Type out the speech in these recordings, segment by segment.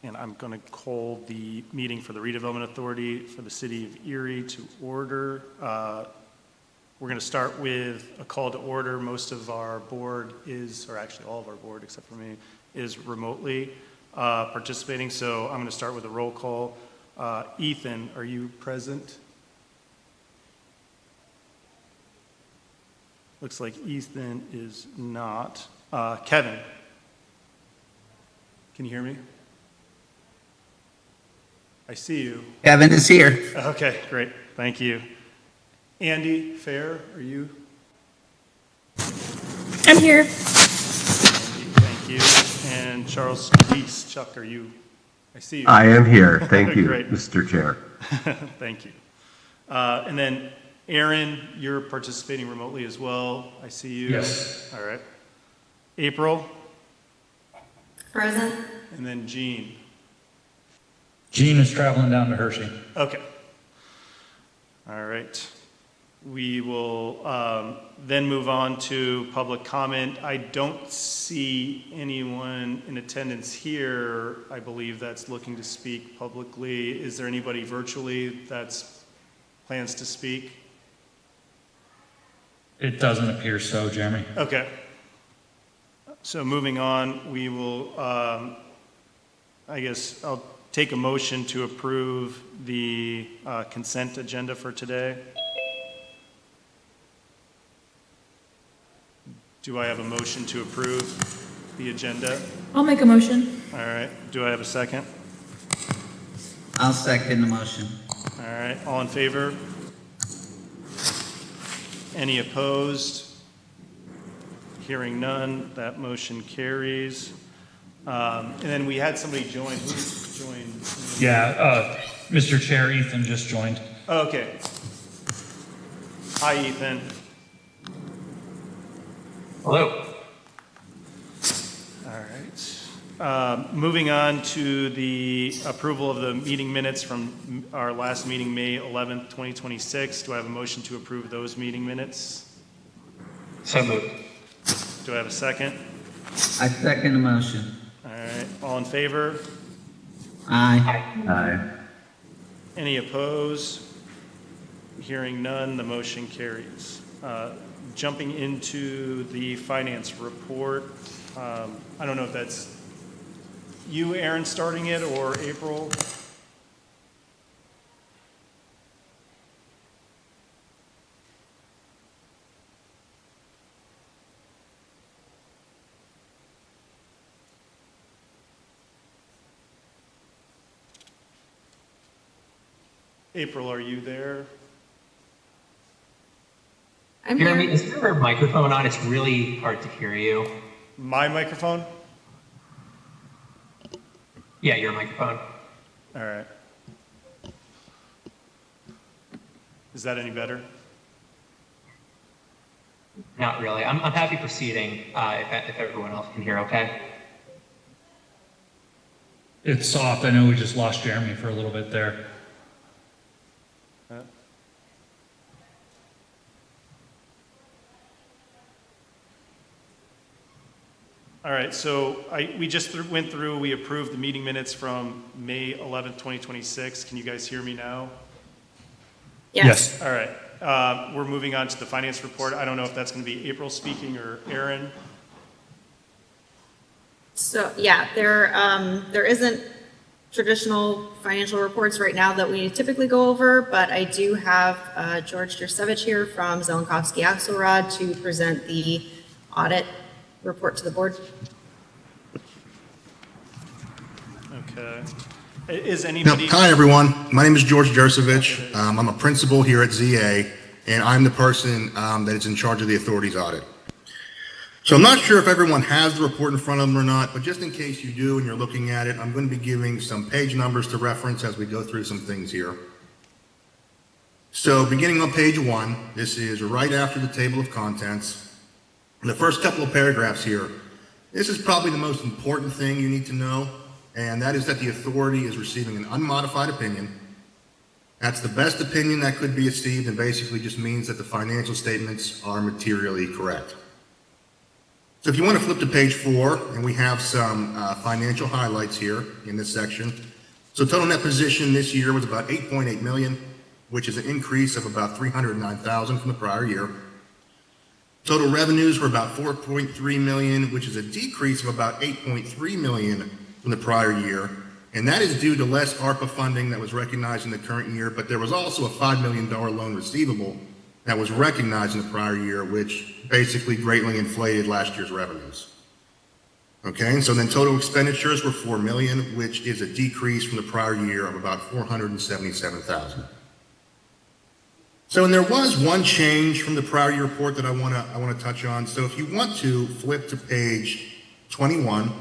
And I'm going to call the meeting for the Redevelopment Authority for the City of Erie to order. We're going to start with a call to order. Most of our board is, or actually all of our board except for me, is remotely participating. So I'm going to start with a roll call. Ethan, are you present? Looks like Ethan is not. Kevin, can you hear me? I see you. Kevin is here. Okay, great. Thank you. Andy Fair, are you? I'm here. Thank you. And Charles Scalise, Chuck, are you? I see you. I am here. Thank you, Great. Mr. Chair. Thank you. And then Aaron, you're participating remotely as well. I see you. Yes. All right. April. Present. And then Jean. Gene is traveling down to Hershey. Okay. All right. We will then move on to public comment. I don't see anyone in attendance here, I believe, that's looking to speak publicly. Is there anybody virtually that's plans to speak? It doesn't appear so, Jeremy. Okay. So moving on, we will, I guess I'll take a motion to approve the consent agenda for today. Do I have a motion to approve the agenda? I'll make a motion. All right. Do I have a second? I'll second the motion. All right. All in favor? Any opposed? Hearing none, that motion carries. And then we had somebody join. Who joined? Yeah, Mr. Chair, Ethan just joined. Okay. Hi, Ethan. Hello. All right. Moving on to the approval of the meeting minutes from our last meeting, May 11th, 2026. Do I have a motion to approve those meeting minutes? So moved. Do I have a second? I second the motion. All right. All in favor? Aye. Aye. Any opposed? Hearing none, the motion carries. Jumping into the finance report, I don't know if that's you, Aaron, starting it, or April? April, are you there? I'm Jeremy, here. is there a microphone on? It's really hard to hear you. My microphone? Yeah, your microphone. All right. Is that any better? Not really. I'm happy proceeding if everyone else can hear okay. It's soft. I know we just lost Jeremy for a little bit there. All right, so we just went through, we approved the meeting minutes from May 11th, 2026. Can you guys hear me now? Yes. All right, we're moving on to the finance report. I don't know if that's going to be April speaking or Aaron. So, yeah, there isn't traditional financial reports right now that we typically go over, but I do have George Jersevich here from Zelenkowski Axelrod to present the audit report to the board. Okay. Is anybody? Hi, everyone. My name is George Jersevich. I'm a principal here at ZA, and I'm the person that is in charge of the authority's audit. So I'm not sure if everyone has the report in front of them or not, but just in case you do and you're looking at it, I'm going to be giving some page numbers to reference as we go through some things here. So beginning on page 1, this is right after the table of contents. The first couple of paragraphs here, this is probably the most important thing you need to know, and that is that the authority is receiving an unmodified opinion. That's the best opinion that could be received and basically just means that the financial statements are materially correct. So if you want to flip to page 4, and we have some financial highlights here in this section. So total net position this year was about 8.8 million, which is an increase of about 309,000 from the prior year. Total revenues were about 4.3 million, which is a decrease of about 8.3 million from the prior year. And that is due to less ARPA funding that was recognized in the current year, but there was also a $5 million loan receivable that was recognized in the prior year, which basically greatly inflated last year's revenues. Okay, and so then total expenditures were 4 million, which is a decrease from the prior year of about 477,000. So, and there was one change from the prior year report that I want to touch on. So if you want to flip to page 21,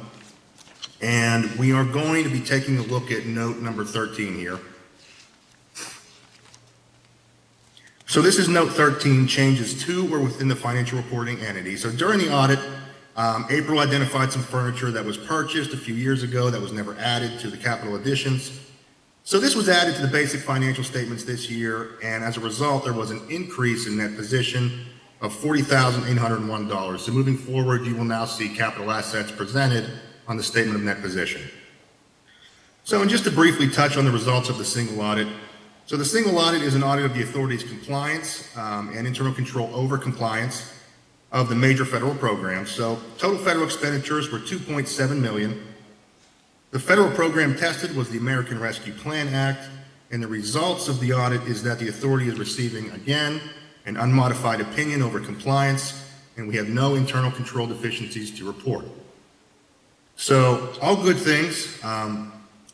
and we are going to be taking a look at note number 13 here. So this is note 13, changes to or within the financial reporting entity. So during the audit, April identified some furniture that was purchased a few years ago that was never added to the capital additions. So this was added to the basic financial statements this year, and as a result, there was an increase in net position of $40,801. So moving forward, you will now see capital assets presented on the statement of net position. So, and just to briefly touch on the results of the single audit. So the single audit is an audit of the authority's compliance and internal control over compliance of the major federal programs. So total federal expenditures were 2.7 million. The federal program tested was the American Rescue Plan Act, and the results of the audit is that the authority is receiving, again, an unmodified opinion over compliance, and we have no internal control deficiencies to report. So all good things.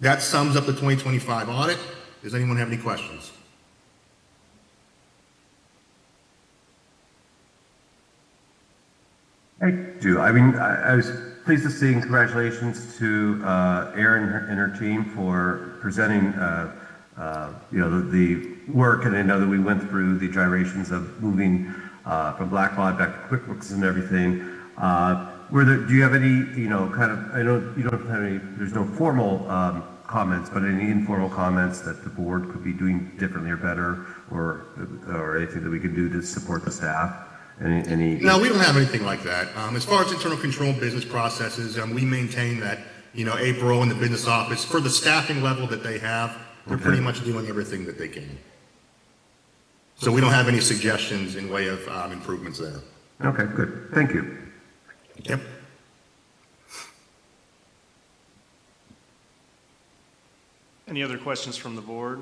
That sums up the 2025 audit. Does anyone have any questions? I do. I mean, I was pleased to see, and congratulations to Erin and her team for presenting, the work. And I know that we went through the gyrations of moving from Blackbaud back to QuickBooks and everything. Do you have any, I know you don't have any, there's no formal comments, but any informal comments that the board could be doing differently or better, or anything that we could do to support the staff? No, we don't have anything like that. As far as internal control business processes, we maintain that, April and the business office, for the staffing level that they have, they're pretty much doing everything that they can. So we don't have any suggestions in way of improvements there. Okay, good. Thank you. Yep. Any other questions from the board?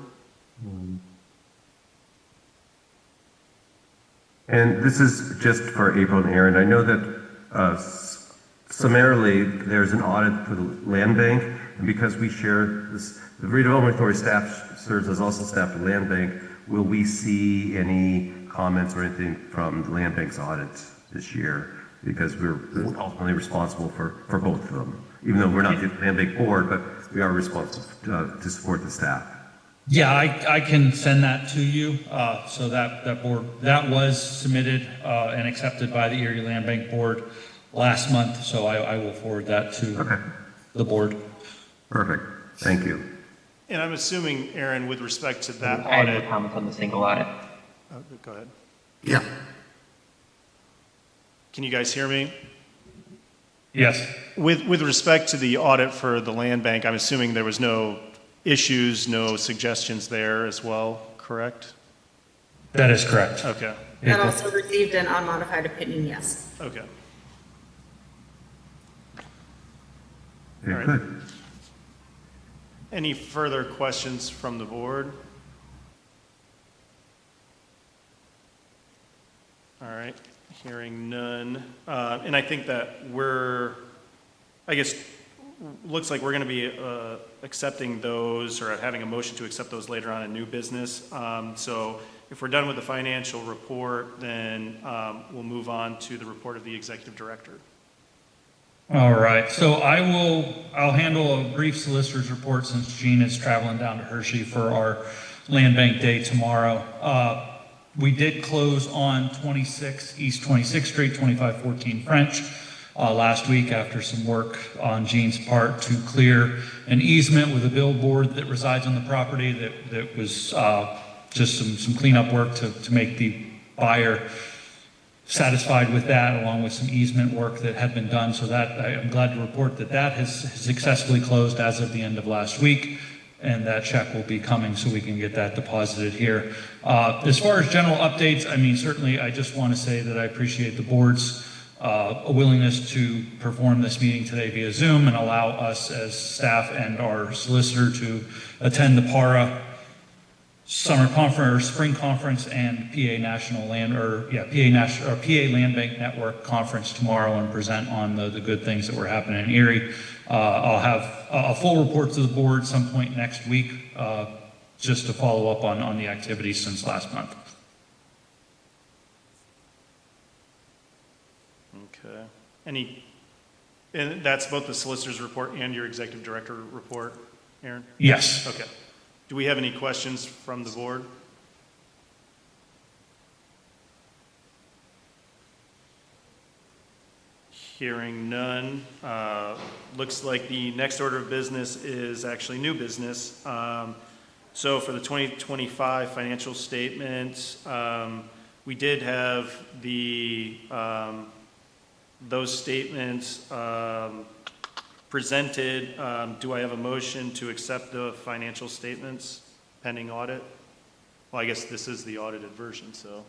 And this is just for April and Aaron. I know that summarily there's an audit for the land bank, and because we share this, the redevelopment authority staff serves as also staff at the land bank. Will we see any comments or anything from the land bank's audit this year? Because we're ultimately responsible for both of them, even though we're not the land bank board, but we are responsible to support the staff. Yeah, I can send that to you. So that board, that was submitted and accepted by the Erie Land Bank Board last month. So I will forward that to the board. Perfect. Thank you. And I'm assuming, Aaron, with respect to that I have audit. no comments on the single audit. Oh, go ahead. Yeah. Can you guys hear me? Yes. With respect to the audit for the land bank, I'm assuming there was no issues, no suggestions there as well, correct? That is correct. Okay, That also received an unmodified opinion, yes. okay. Very All right. good. Any further questions from the board? All right, hearing none. And I think that looks like we're going to be accepting those or having a motion to accept those later on in new business. So if we're done with the financial report, then we'll move on to the report of the executive director. All right. So I'll handle a brief solicitor's report since Jean is traveling down to Hershey for our land bank day tomorrow. We did close on 26 East 26th Street, 2514 French. Last week after some work on Jean's part to clear an easement with a billboard that resides on the property that was just some cleanup work to make the buyer satisfied with that, along with some easement work that had been done. So that, I'm glad to report that that has successfully closed as of the end of last week, and that check will be coming so we can get that deposited here. As far as general updates, I mean, certainly I just want to say that I appreciate the board's a willingness to perform this meeting today via Zoom and allow us as staff and our solicitor to attend the PARA summer conference or spring conference and PA National Land PA Land Bank Network conference tomorrow and present on the good things that were happening in Erie. I'll have a full report to the board some point next week, just to follow up on the activities since last month. Okay. And that's both the solicitor's report and your executive director report, Aaron? Yes. Okay. Do we have any questions from the board? Hearing none. Looks like the next order of business is actually new business. So for the 2025 financial statement, we did have those statements presented. Do I have a motion to accept the financial statements pending audit? Well, I guess this is the audited version, so.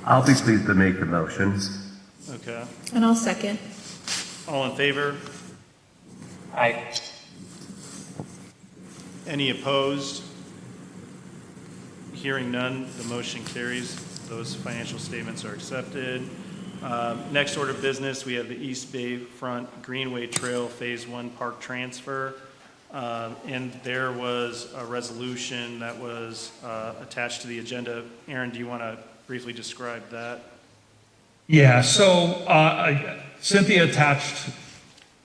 I'll be pleased to make the motion. Okay. And I'll second. All in favor? Aye. Any opposed? Hearing none, the motion carries. Those financial statements are accepted. Next order of business, we have the East Bay Front Greenway Trail Phase 1 Park Transfer. And there was a resolution that was attached to the agenda. Aaron, do you want to briefly describe that? Yeah, so Cynthia attached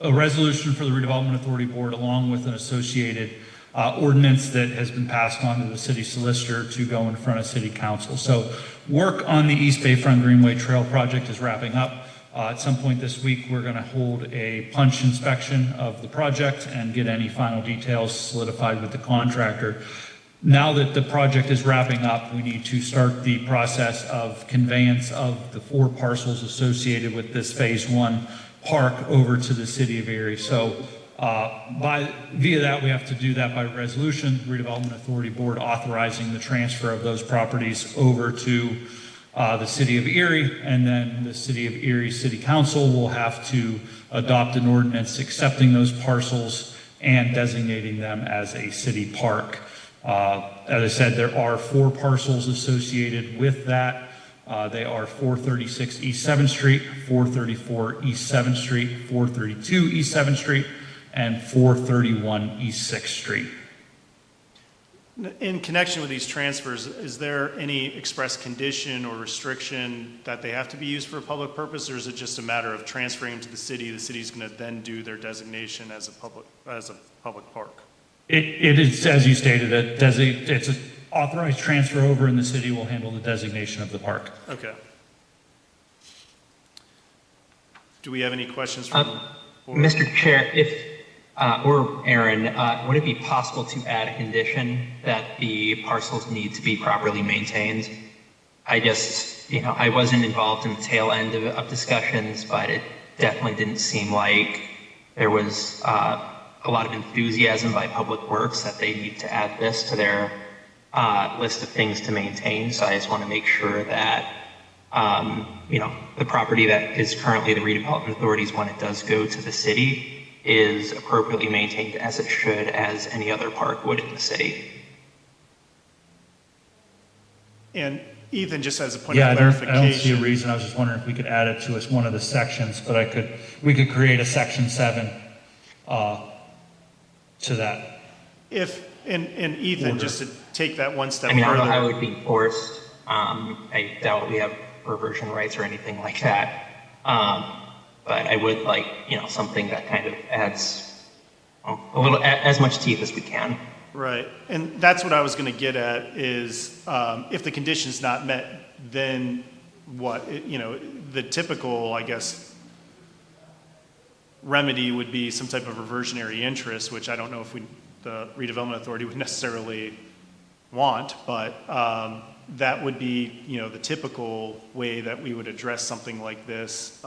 a resolution for the Redevelopment Authority Board along with an associated ordinance that has been passed on to the city solicitor to go in front of city council. So work on the East Bayfront Greenway Trail project is wrapping up. At some point this week, we're going to hold a punch inspection of the project and get any final details solidified with the contractor. Now that the project is wrapping up, we need to start the process of conveyance of the 4 parcels associated with this Phase 1 park over to the city of Erie. So via that, we have to do that by resolution, Redevelopment Authority Board authorizing the transfer of those properties over to the city of Erie, and then the city of Erie City Council will have to adopt an ordinance accepting those parcels and designating them as a city park. As I said, there are 4 parcels associated with that. They are 436 East 7th Street, 434 East 7th Street, 432 East 7th Street, and 431 East 6th Street. In connection with these transfers, is there any express condition or restriction that they have to be used for a public purpose, or is it just a matter of transferring them to the city? The city's going to then do their designation as a public park? It is, as you stated, it's an authorized transfer over, and the city will handle the designation of the park. Okay. Do we have any questions from the board? Mr. Chair, or Aaron, would it be possible to add a condition that the parcels need to be properly maintained? I just, I wasn't involved in the tail end of discussions, but it definitely didn't seem like there was a lot of enthusiasm by Public Works that they need to add this to their list of things to maintain. So I just want to make sure that, the property that is currently the redevelopment authorities, when it does go to the city, is appropriately maintained as it should, as any other park would in the city. And Ethan, just as a point Yeah, of I don't clarification. see a reason. I was just wondering if we could add it to as one of the sections, but we could create a section 7 to that. And Ethan, Order. just to take that one step I mean, I further. don't know how it would be enforced. I doubt we have reversion rights or anything like that. But I would like, something that kind of adds a little, as much teeth as we can. Right, and that's what I was going to get at is if the condition's not met, then what? The typical, I guess, remedy would be some type of reversionary interest, which I don't know if the redevelopment authority would necessarily want, but that would be, the typical way that we would address something like this,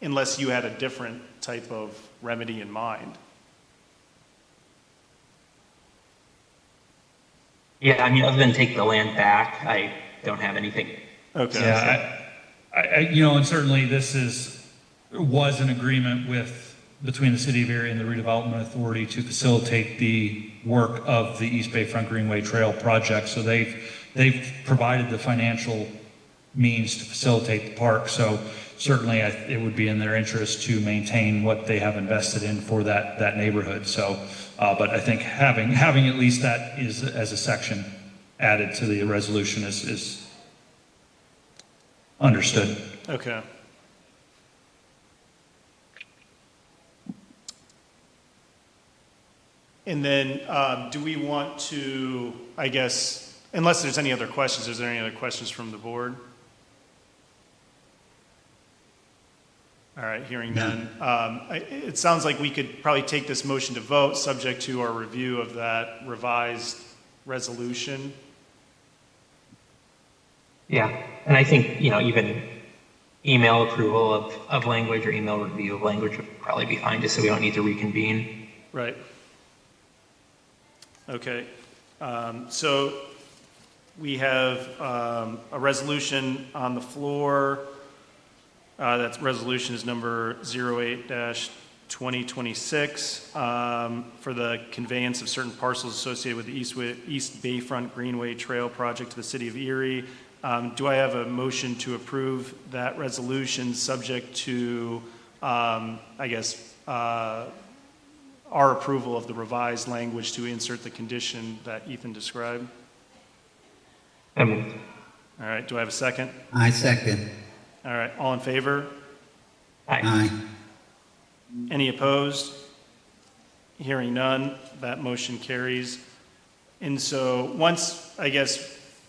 unless you had a different type of remedy in mind. Yeah, I mean, other than take the land back, I don't have anything. Okay. Yeah, and certainly this was an agreement between the City of Erie and the Redevelopment Authority to facilitate the work of the East Bayfront Greenway Trail project. So they've provided the financial means to facilitate the park. So certainly it would be in their interest to maintain what they have invested in for that neighborhood. So, but I think having at least that is as a section added to the resolution is understood. Okay. And then, do we want to, I guess, unless there's any other questions, is there any other questions from the board? All right, hearing none. It sounds like we could probably take this motion to vote, subject to our review of that revised resolution. Yeah, and I think, even email approval of language or email review of language would probably be fine, just so we don't need to reconvene. Right. Okay. So we have a resolution on the floor. That resolution is number 08-2026 for the conveyance of certain parcels associated with the East Bayfront Greenway Trail project to the City of Erie. Do I have a motion to approve that resolution subject to, our approval of the revised language to insert the condition that Ethan described? I mean, All right, do I have a second? I second. All right, all in favor? Aye. Any opposed? Hearing none, that motion carries. And so once,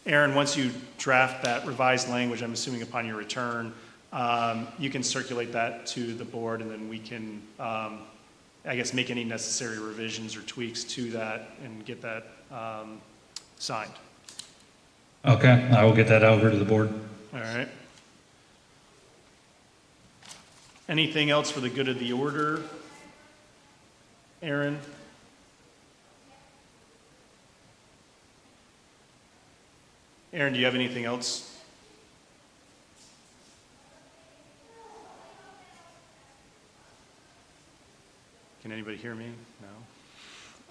Aaron, once you draft that revised language, I'm assuming upon your return, you can circulate that to the board, and then we can, make any necessary revisions or tweaks to that and get that signed. Okay, I will get that over to the board. All right. Anything else for the good of the order? Aaron? Aaron, do you have anything else? Can anybody hear me?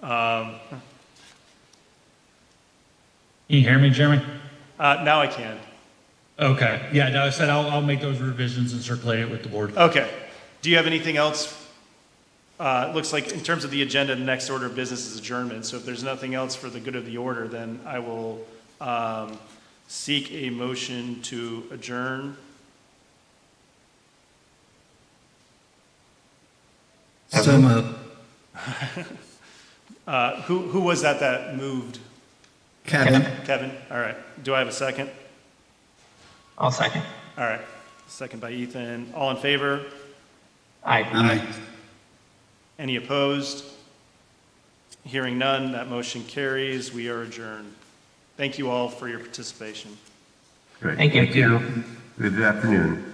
No. Can you hear me, Jeremy? Now I can. Okay, yeah, no, I said I'll make those revisions and circulate it with the board. Okay. Do you have anything else? It looks like in terms of the agenda, the next order of business is adjournment. So if there's nothing else for the good of the order, then I will seek a motion to adjourn. So moved. Who was that moved? Kevin. Kevin? All right. Do I have a second? I'll second. All right. Second by Ethan. All in favor? Aye. Aye. Any opposed? Hearing none, that motion carries. We are adjourned. Thank you all for your participation. Great. Thank you. Good afternoon.